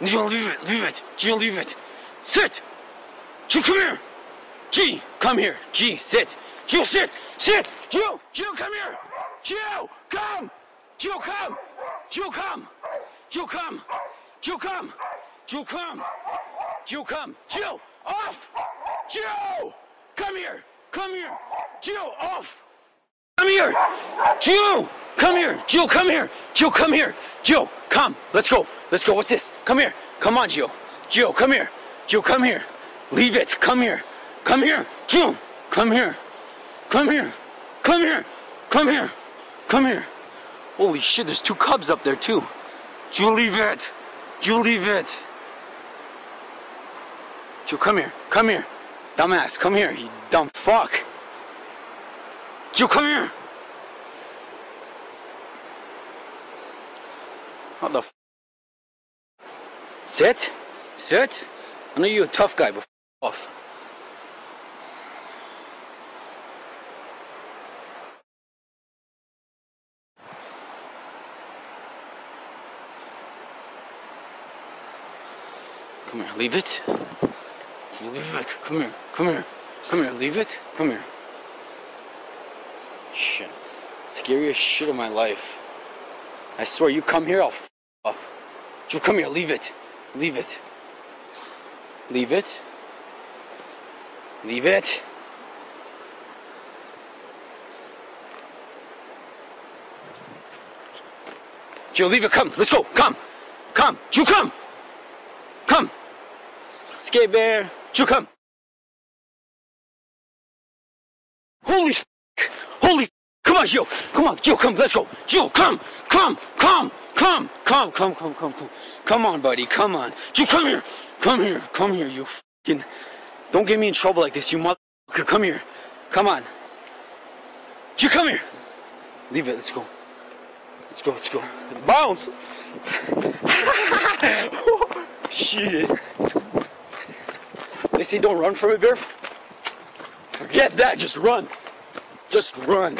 No, leave it, leave it. Gio, leave it. Sit. Gio, come here. G, come here. G, sit. Gio, sit. Sit. Gio, come here. Gio, come. Gio, come. Gio, come. Gio, come. Gio, come. Gio, come. Gio, come. Gio, off. Gio, come here. Come here. Gio, off. Come here. Gio, come here. Gio, come here. Gio, come here. Gio, come. Let's go. Let's go. What's this? Come here. Come on, Gio. Gio, come here. Gio, come here. Leave it. Come here. Come here. Gio, come here. Come here. Come here. Come here. Come here. Holy shit, there's 2 cubs up there too. Gio, leave it. Gio, leave it. Gio, come here. Come here. Dumbass, come here, you dumb fuck. Gio, come here. What the f? Sit? Sit? I know you're a tough guy, but f off. Come here, leave it. Leave it. Come here. Come here. Come here. Leave it. Come here. Shit. Scariest shit of my life. I swear, you come here, I'll f up. You come here. Leave it. Leave it. Leave it. Leave it. Joe, leave it. Come. Let's go. Come. Come. Joe, come. Come. Skate bear. Joe, come. Holy f***. Holy f***. Come on, Joe. Come on, Joe, come. Let's go. Joe, come. Come. Come. Come. Come. Come. Come. Come. Come. Come on, buddy. Come on. Joe, come here. Come here. Come here, you f***ing. Don't get me in trouble like this, you motherfucker. Come here. Come on. Joe, come here. Leave it. Let's go. Let's go. Let's go. Let's bounce. Shit. They say don't run from it, bear. Forget that. Just run. Just run.